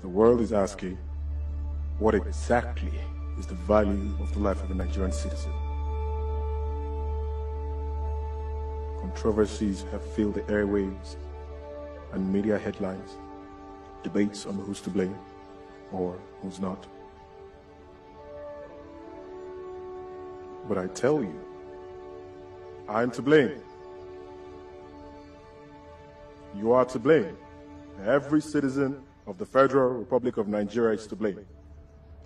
The world is asking, what exactly is the value of the life of a Nigerian citizen? Controversies have filled the airwaves and media headlines, debates on who's to blame or who's not. But I tell you, I'm to blame. You are to blame. Every citizen of the Federal Republic of Nigeria is to blame.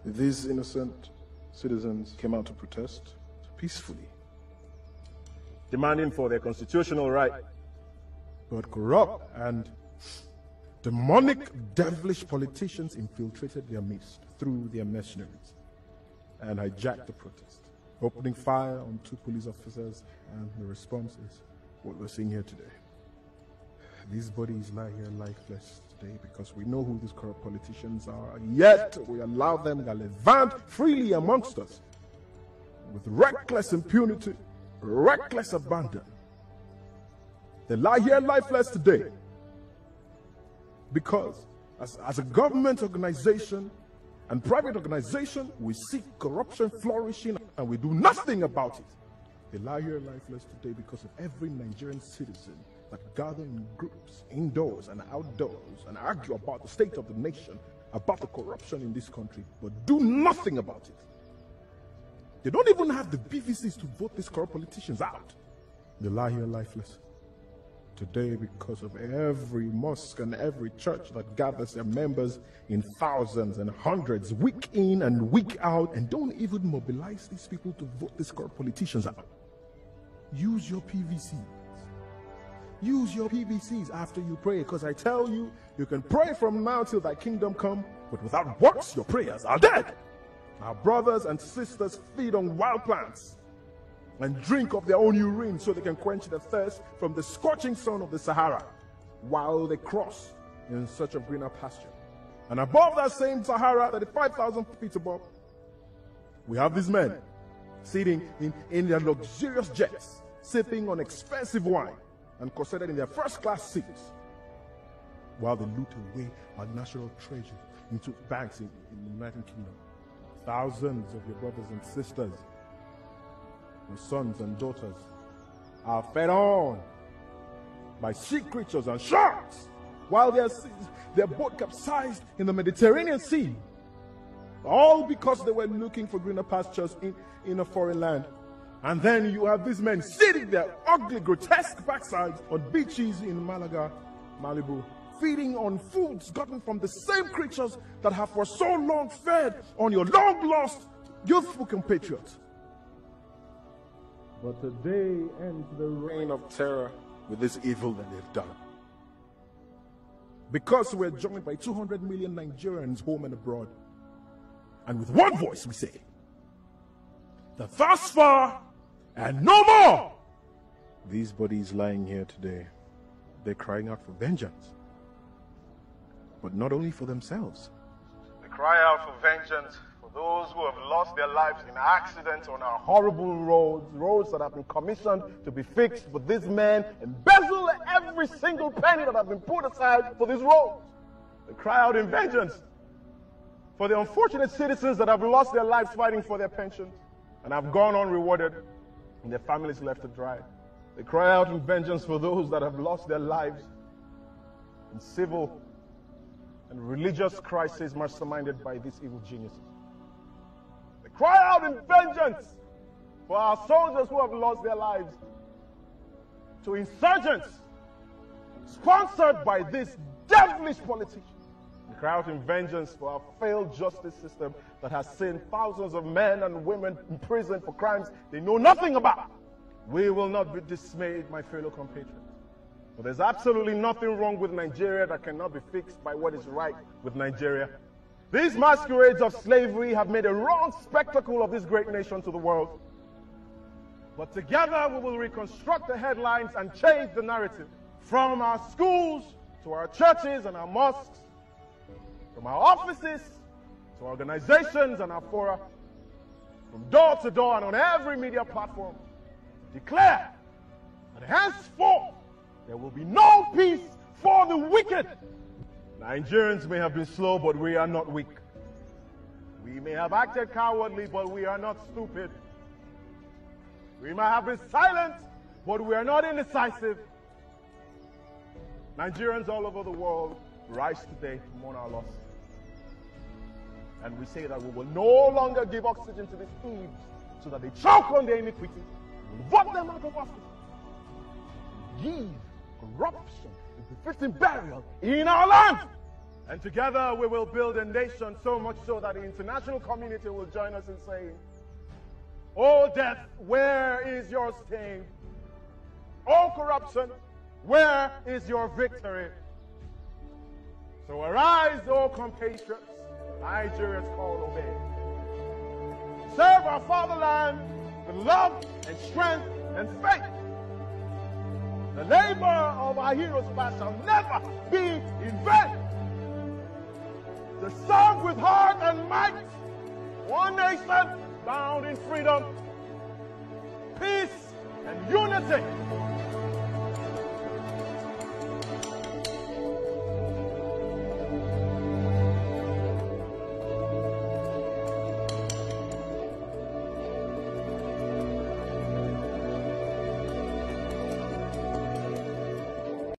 These innocent citizens came out to protest peacefully, demanding for their constitutional right. but corrupt and demonic, devilish politicians infiltrated their midst through their mercenaries and hijacked the protest, opening fire on 2 police officers, and the response is what we're seeing here today. These bodies lie here lifeless today because we know who these corrupt politicians are, and yet we allow them to gallivant freely amongst us with reckless impunity, reckless abandon. They lie here lifeless today because as a government organization and private organization, we see corruption flourishing and we do nothing about it. They lie here lifeless today because of every Nigerian citizen that gather in groups, indoors and outdoors, and argue about the state of the nation, about the corruption in this country, but do nothing about it. They don't even have the BVCs to vote these corrupt politicians out. They lie here lifeless today because of every mosque and every church that gathers their members in thousands and hundreds, week in and week out, and don't even mobilize these people to vote these corrupt politicians out. Use your PVCs. Use your PVCs after you pray, because I tell you, you can pray from now till thy kingdom come, but without works, your prayers are dead. Our brothers and sisters feed on wild plants and drink of their own urine so they can quench their thirst from the scorching sun of the Sahara while they cross in search of greener pasture. And above that same Sahara, 35,000 feet above, we have these men sitting in their luxurious jets, sipping on expensive wine and corseted in their first-class seats, while they loot away our national treasure into banks in the United Kingdom. Thousands of your brothers and sisters, your sons and daughters, are fed on by sea creatures and sharks, while their boat capsized in the Mediterranean Sea, all because they were looking for greener pastures in a foreign land. And then you have these men sitting their ugly, grotesque backsides on beaches in Malaga, Malibu, feeding on foods gotten from the same creatures that have for so long fed on your long-lost youthful compatriots. But today ends the reign of terror with this evil that they've done. Because we're joined by 200 million Nigerians home and abroad, and with one voice we say, that thus far and no more. These bodies lying here today, they're crying out for vengeance. But not only for themselves. They cry out for vengeance for those who have lost their lives in accidents on our horrible roads that have been commissioned to be fixed, but these men embezzle every single penny that have been put aside for these roads. They cry out in vengeance for the unfortunate citizens that have lost their lives fighting for their pensions and have gone unrewarded and their families left to dry. They cry out in vengeance for those that have lost their lives in civil and religious crises masterminded by these evil geniuses. They cry out in vengeance for our soldiers who have lost their lives to insurgents sponsored by these devilish politicians. They cry out in vengeance for our failed justice system that has seen thousands of men and women imprisoned for crimes they know nothing about. We will not be dismayed, my fellow compatriots. But there's absolutely nothing wrong with Nigeria that cannot be fixed by what is right with Nigeria. These masquerades of slavery have made a wrong spectacle of this great nation to the world. But together we will reconstruct the headlines and change the narrative. From our schools to our churches and our mosques, from our offices to organizations and our fora, from door to door and on every media platform, declare that henceforth there will be no peace for the wicked. Nigerians may have been slow, but we are not weak. We may have acted cowardly, but we are not stupid. We may have been silent, but we are not indecisive. Nigerians all over the world rise today to mourn our loss. And we say that we will no longer give oxygen to these thieves so that they choke on their iniquity. We'll vote them out of office. Give corruption a befitting burial in our land. And together we will build a nation, so much so that the international community will join us in saying, "O death, where is your sting? O corruption, where is your victory?" So arise, O compatriots, Nigeria's call obey. Serve our fatherland with love and strength and faith. The labor of our heroes past shall never be in vain. To serve with heart and might, one nation bound in freedom, peace and unity.